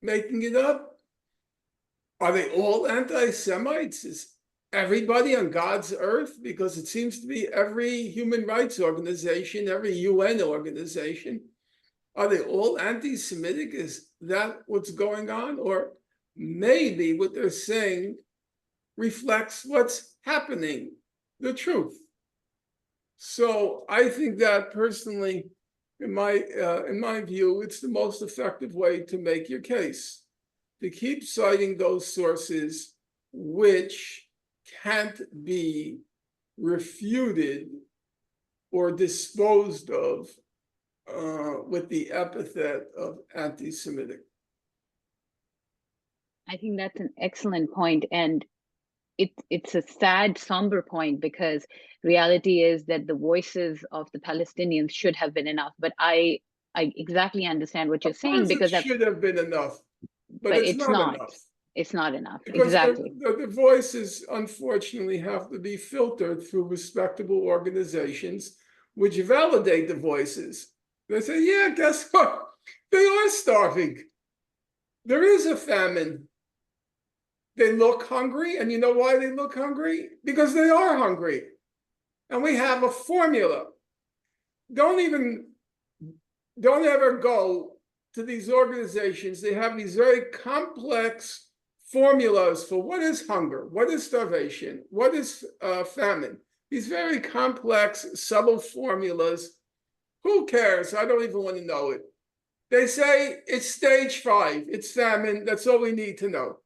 making it up? Are they all anti-Semites? Is everybody on God's earth? Because it seems to be every human rights organization, every UN organization. Are they all anti-Semitic? Is that what's going on? Or maybe what they're saying reflects what's happening, the truth. So I think that personally, in my view, it's the most effective way to make your case, to keep citing those sources which can't be refuted or disposed of with the epithet of anti-Semitic. I think that's an excellent point, and it's a sad, somber point, because reality is that the voices of the Palestinians should have been enough. But I exactly understand what you're saying, because it should have been enough, but it's not enough. It's not enough. Because exactly. the voices, unfortunately, have to be filtered through respectable organizations which validate the voices. They say, yeah, guess what? They are starving. There is a famine. They look hungry, and you know why they look hungry? Because they are hungry. And we have a formula. Don't ever go to these organizations. They have these very complex formulas for what is hunger, what is starvation, what is famine. These very complex, subtle formulas. Who cares? I don't even want to know it. They say it's stage 5, it's famine, that's all we need to know.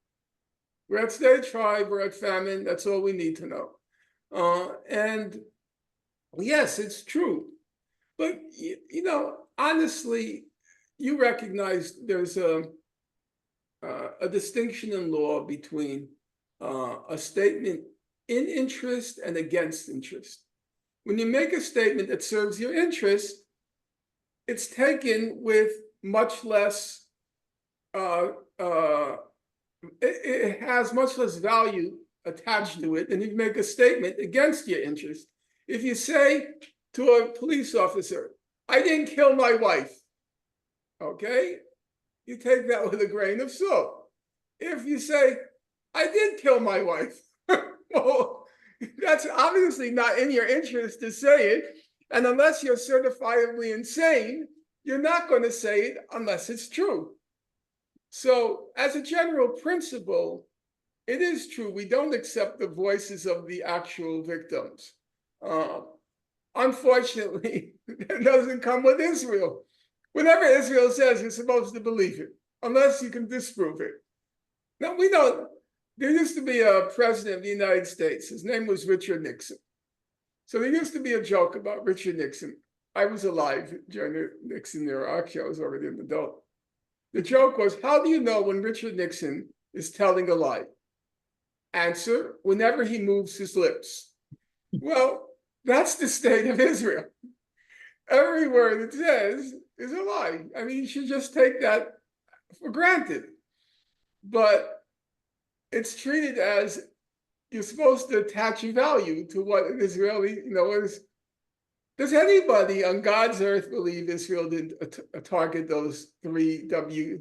We're at stage 5, we're at famine, that's all we need to know. And yes, it's true. But, honestly, you recognize there's a distinction in law between a statement in interest and against interest. When you make a statement that serves your interest, it's taken with much less, it has much less value attached to it, and you make a statement against your interest. If you say to a police officer, I didn't kill my wife, okay, you take that with a grain of salt. If you say, I did kill my wife, well, that's obviously not in your interest to say it. And unless you're certifiably insane, you're not going to say it unless it's true. So as a general principle, it is true. We don't accept the voices of the actual victims. Unfortunately, it doesn't come with Israel. Whatever Israel says, you're supposed to believe it, unless you can disprove it. Now, we don't. There used to be a president of the United States. His name was Richard Nixon. So there used to be a joke about Richard Nixon. I was alive during the Nixon era. Actually, I was already an adult. The joke was, how do you know when Richard Nixon is telling a lie? Answer, whenever he moves his lips. Well, that's the state of Israel. Every word it says is a lie. I mean, you should just take that for granted. But it's treated as you're supposed to attach a value to what an Israeli, is. Does anybody on God's earth believe Israel did target those three WCK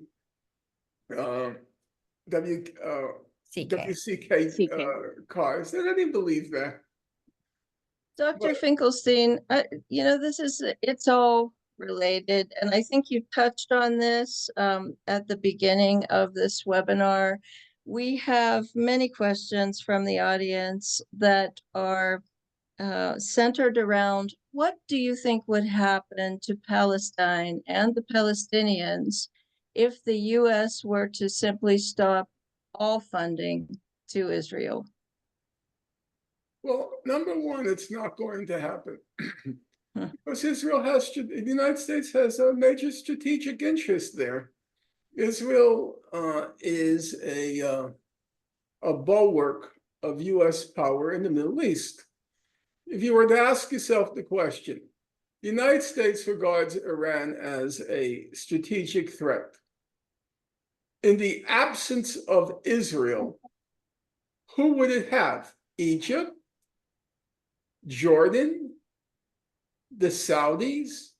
cars? Does anybody believe that? Dr. Finkelstein, it's all related. And I think you touched on this at the beginning of this webinar. We have many questions from the audience that are centered around what do you think would happen to Palestine and the Palestinians if the U.S. were to simply stop all funding to Israel? Well, number one, it's not going to happen. Because the United States has a major strategic interest there. Israel is a bulwark of U.S. power in the Middle East. If you were to ask yourself the question, the United States regards Iran as a strategic threat. In the absence of Israel, who would it have? Egypt? Jordan? The Saudis?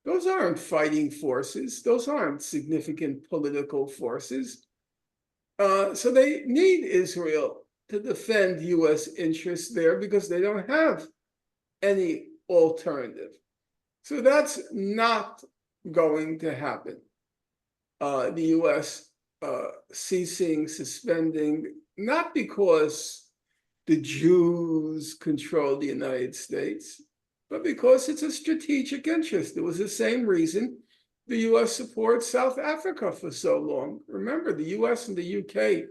Those aren't fighting forces. Those aren't significant political forces. So they need Israel to defend U.S. interests there because they don't have any alternative. So that's not going to happen. The U.S. Suspending, not because the Jews control the United States, but because it's a strategic interest. It was the same reason the U.S. supported South Africa for so long. Remember, the U.S. and the U.K.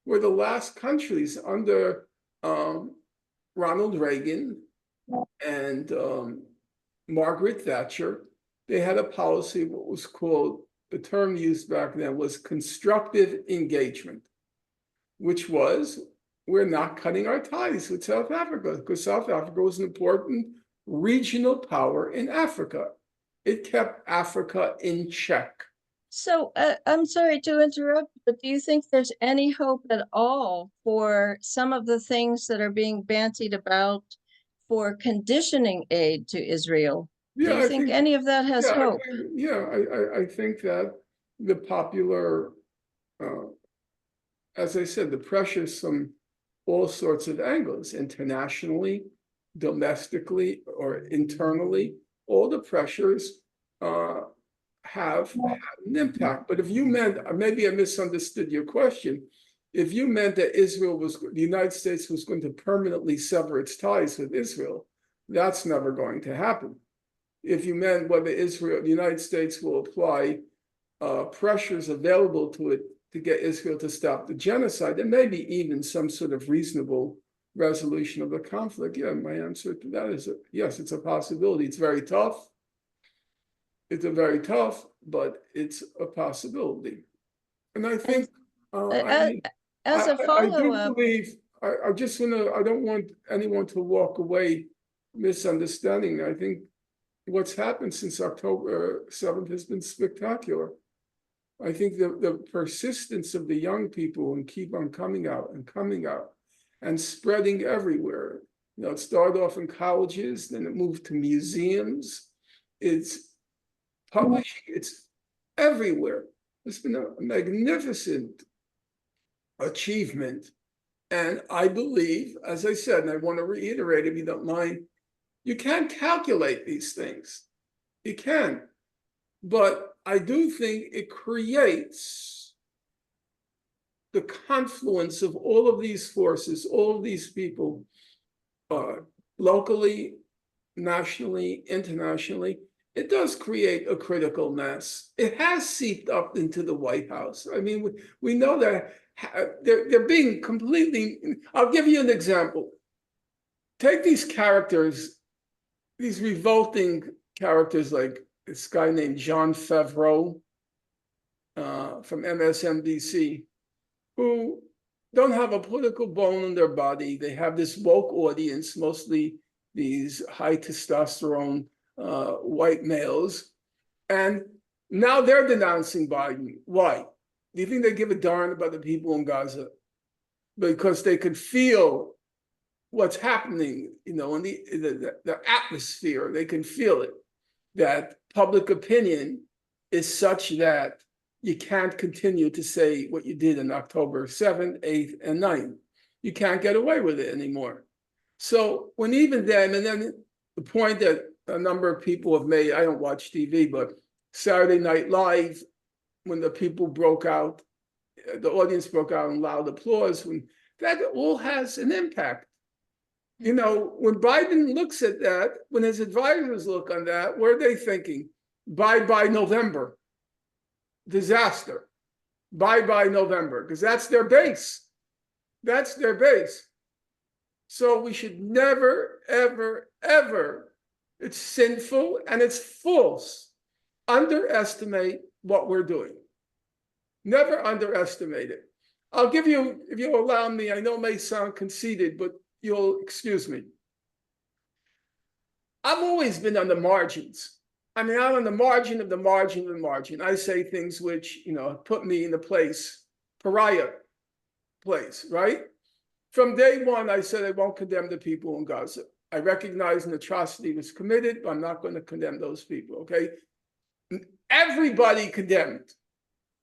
were the last countries under Ronald Reagan and Margaret Thatcher. They had a policy, what was called, the term used back then was constructive engagement, which was, we're not cutting our ties with South Africa because South Africa was an important regional power in Africa. It kept Africa in check. So I'm sorry to interrupt, but do you think there's any hope at all for some of the things that are being bandied about for conditioning aid to Israel? Yeah, do you think any of that has hope? I think that the popular, as I said, the pressures from all sorts of angles, internationally, domestically, or internally, all the pressures have an impact. But if you meant, maybe I misunderstood your question, if you meant that the United States was going to permanently sever its ties with Israel, that's never going to happen. If you meant whether the United States will apply pressures available to it to get Israel to stop the genocide, and maybe even some sort of reasonable resolution of the conflict, my answer to that is yes, it's a possibility. It's very tough. It's very tough, but it's a possibility. And I think as a follow-up, I do believe, I don't want anyone to walk away misunderstanding. I think what's happened since October 7th has been spectacular. I think the persistence of the young people and keep on coming out and coming out, and spreading everywhere. You know, it started off in colleges, then it moved to museums. It's publishing, it's everywhere. It's been a magnificent achievement. And I believe, as I said, and I want to reiterate, if you don't mind, you can't calculate these things. You can. But I do think it creates the confluence of all of these forces, all of these people, locally, nationally, internationally. It does create a critical mass. It has seeped up into the White House. I mean, we know that they're being completely. I'll give you an example. Take these characters, these revolting characters like this guy named Jon Favreau from MSNBC, who don't have a political bone in their body. They have this woke audience, mostly these high testosterone white males. And now they're denouncing Biden. Why? Do you think they give a darn about the people in Gaza? Because they could feel what's happening, you know, in the atmosphere. They can feel it, that public opinion is such that you can't continue to say what you did on October 7th, 8th, and 9th. You can't get away with it anymore. So when even then, and then the point that a number of people have made, I don't watch TV, but Saturday Night Live, when the people broke out, the audience broke out in loud applause, when that all has an impact. You know, when Biden looks at that, when his advisors look on that, what are they thinking? Bye November. Disaster. Bye November, because that's their base. That's their base. So we should never, ever, ever, it's sinful and it's false, underestimate what we're doing. Never underestimate it. I'll give you, if you'll allow me, I know it may sound conceited, but you'll excuse me. I've always been on the margins. I mean, I'm on the margin of the margin of the margin. I say things which, you know, put me in the place, pariah place, right? From day one, I said I won't condemn the people in Gaza. I recognize an atrocity was committed, but I'm not going to condemn those people, okay? Everybody condemned.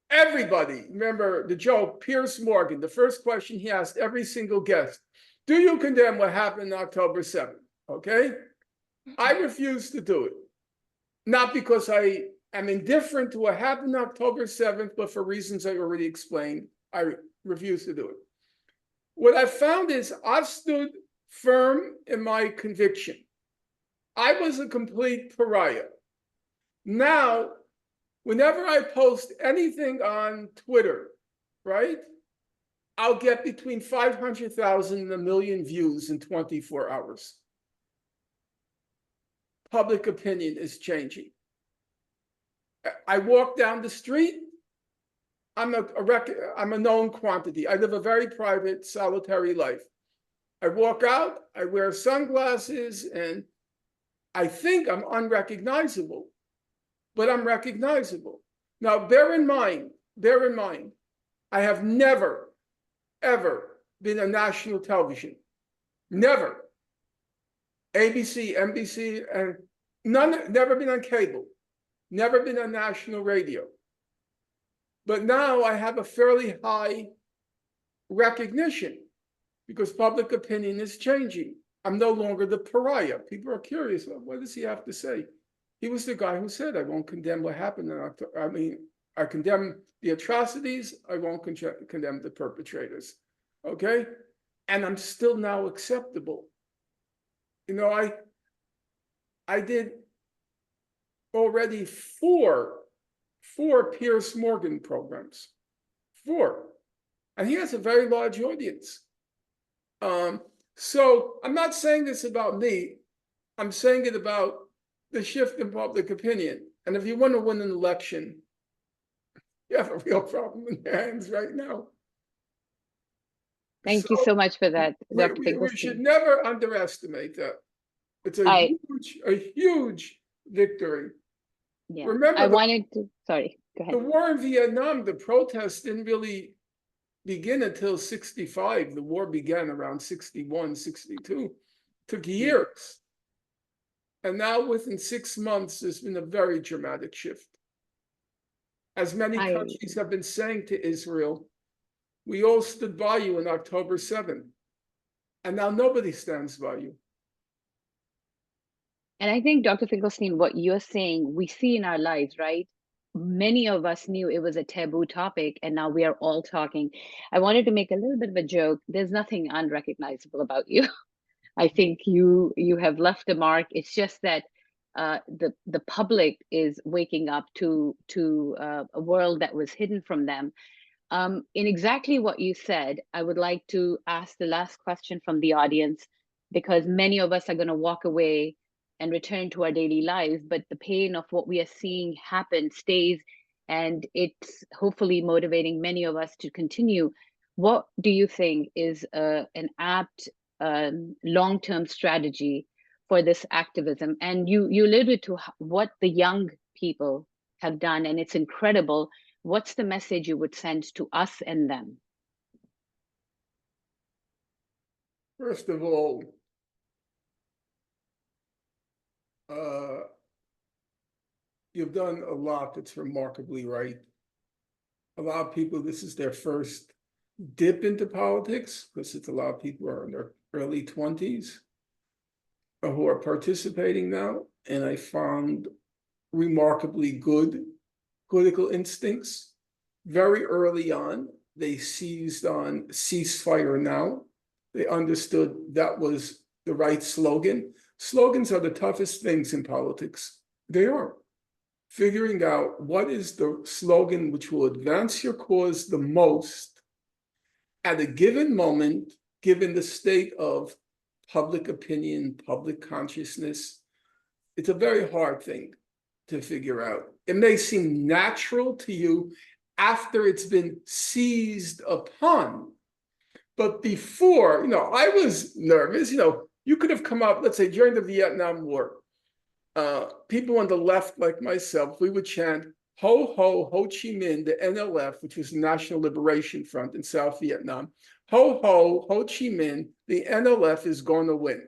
Everybody. Remember the joke, Piers Morgan, the first question he asked every single guest, do you condemn what happened on October 7th? Okay? I refuse to do it. Not because I am indifferent to what happened on October 7th, but for reasons I already explained, I refuse to do it. What I've found is I've stood firm in my conviction. I was a complete pariah. Now, whenever I post anything on Twitter, right, I'll get between 500,000 and 1 million views in 24 hours. Public opinion is changing. I walk down the street, I'm a known quantity. I live a very private, solitary life. I walk out, I wear sunglasses, and I think I'm unrecognizable, but I'm recognizable. Now, bear in mind, I have never, ever been on national television. Never. ABC, NBC, and never been on cable, never been on national radio. But now I have a fairly high recognition because public opinion is changing. I'm no longer the pariah. People are curious, well, what does he have to say? He was the guy who said, I won't condemn what happened in October. I mean, I condemn the atrocities, I won't condemn the perpetrators, okay? And I'm still now acceptable. You know, I did already four Piers Morgan programs, 4, and he has a very large audience. So I'm not saying this about me. I'm saying it about the shift in public opinion. And if you want to win an election, you have a real problem in your hands right now. Thank you so much for that, Dr. Finkelstein. We should never underestimate that. It's a huge victory. Yeah. Remember, sorry, go ahead. The war in Vietnam, the protests didn't really begin until 65. The war began around 61, 62. Took years. And now within 6 months, there's been a very dramatic shift. As many countries have been saying to Israel, we all stood by you on October 7th. And now nobody stands by you. And I think, Dr. Finkelstein, what you're saying, we see in our lives, right? Many of us knew it was a taboo topic, and now we are all talking. I wanted to make a little bit of a joke. There's nothing unrecognizable about you. I think you have left a mark. It's just that the public is waking up to a world that was hidden from them. In exactly what you said, I would like to ask the last question from the audience, because many of us are going to walk away and return to our daily lives, but the pain of what we are seeing happen stays, and it's hopefully motivating many of us to continue. What do you think is an apt long-term strategy for this activism? And you alluded to what the young people have done, and it's incredible. What's the message you would send to us and them? First of all, you've done a lot that's remarkably right. A lot of people, this is their first dip into politics, because it's a lot of people who are in their early 20s who are participating now. And I found remarkably good political instincts. Very early on, they seized on ceasefire now. They understood that was the right slogan. Slogans are the toughest things in politics. They are. Figuring out what is the slogan which will advance your cause the most at a given moment, given the state of public opinion, public consciousness. It's a very hard thing to figure out. It may seem natural to you after it's been seized upon. But before, I was nervous. You could have come up, let's say, during the Vietnam War. People on the left, like myself, we would chant, ho, ho, Ho Chi Minh, the NLF, which was National Liberation Front in South Vietnam. Ho, ho, Ho Chi Minh, the NLF is going to win.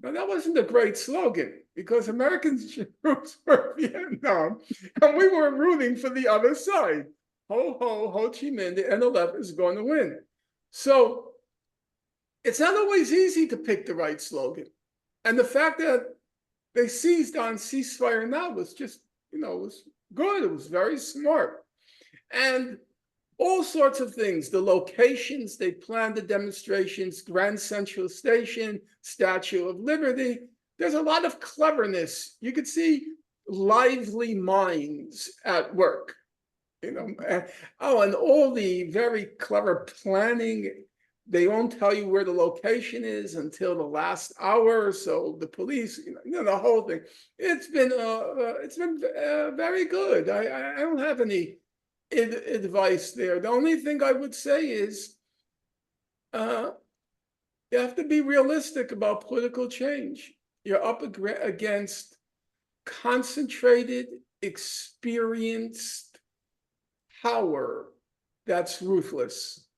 Now, that wasn't a great slogan, because American troops were in Vietnam, and we were rooting for the other side. Ho, ho, Ho Chi Minh, the NLF is going to win. So it's not always easy to pick the right slogan. And the fact that they seized on ceasefire now was just, it was good. It was very smart. And all sorts of things, the locations, they planned the demonstrations, Grand Central Station, Statue of Liberty. There's a lot of cleverness. You could see lively minds at work, and all the very clever planning. They won't tell you where the location is until the last hour. So the police, the whole thing. It's been very good. I don't have any advice there. The only thing I would say is you have to be realistic about political change. You're up against concentrated, experienced power that's ruthless.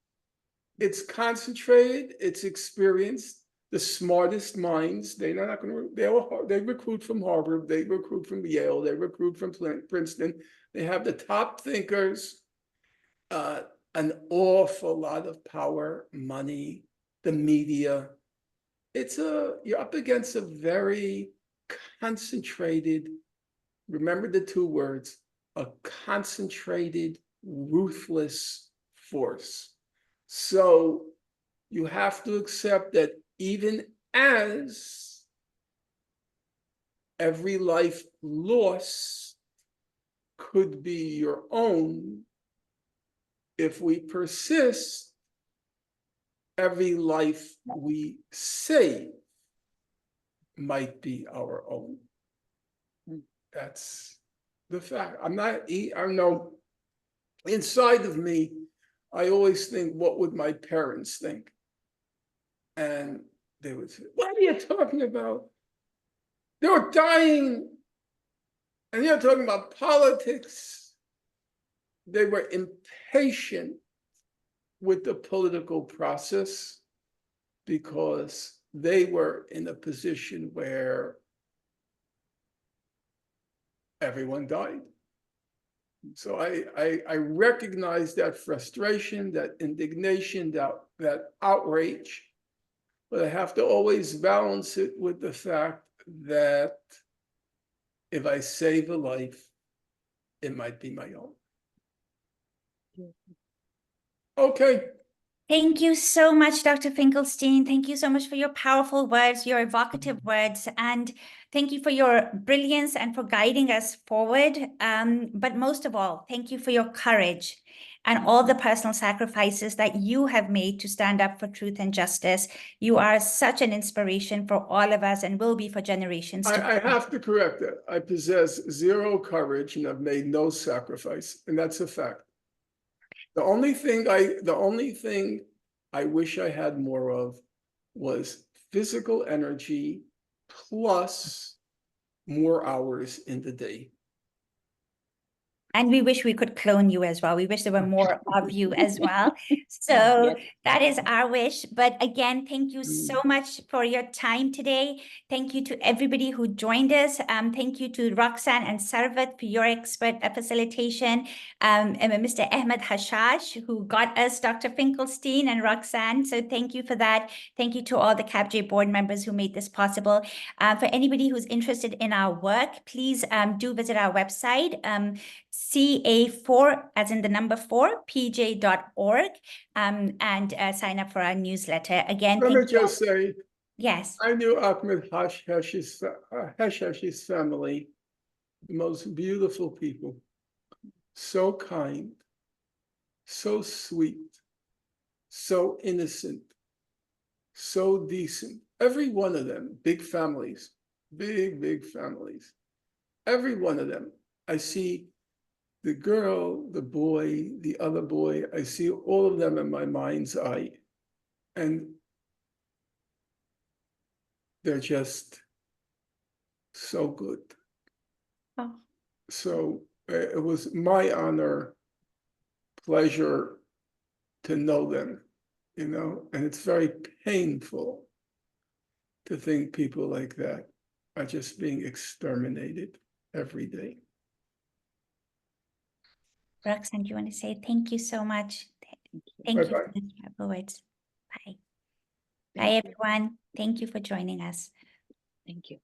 It's concentrated, it's experienced, the smartest minds. They recruit from Harvard, they recruit from Yale, they recruit from Princeton. They have the top thinkers, an awful lot of power, money, the media. You're up against a very concentrated, remember the two words, a concentrated, ruthless force. So you have to accept that even as every life lost could be your own, if we persist, every life we save might be our own. That's the fact. I know inside of me, I always think, what would my parents think? And they would say, what are you talking about? They were dying, and you're talking about politics. They were impatient with the political process because they were in a position where everyone died. So I recognize that frustration, that indignation, that outrage, but I have to always balance it with the fact that if I save a life, it might be my own. Okay. Thank you so much, Dr. Finkelstein. Thank you so much for your powerful words, your evocative words, and thank you for your brilliance and for guiding us forward. But most of all, thank you for your courage and all the personal sacrifices that you have made to stand up for truth and justice. You are such an inspiration for all of us and will be for generations to I come. have to correct that. I possess zero courage and I've made no sacrifice, and that's a fact. The only thing I wish I had more of was physical energy plus more hours in the day. And we wish we could clone you as well. We wish there were more of you as well. So Yes. that is our wish. But again, thank you so much for your time today. Thank you to everybody who joined us. Thank you to Roxanne and Sarvat for your expert facilitation. And Mr. Ahmed Hashash, who got us Dr. Finkelstein and Roxanne. So thank you for that. Thank you to all the CAPJ board members who made this possible. For anybody who's interested in our work, please do visit our website. CA4, as in the number 4, pj.org, and sign up for our newsletter. Again, Let me thank you. just say, Yes. I knew Ahmed Hashash's family, the most beautiful people, so kind, so sweet, so innocent, so decent. Every one of them, big families, big families. Every one of them, I see the girl, the boy, the other boy, I see all of them in my mind's eye. And they're just so good. Oh. So it was my honor, pleasure to know them, you know, and it's very painful to think people like that are just being exterminated every day. Roxanne, do you want to say thank you so much? Thank you for these powerful words. Bye. Bye, everyone. Thank you for joining us. Thank you.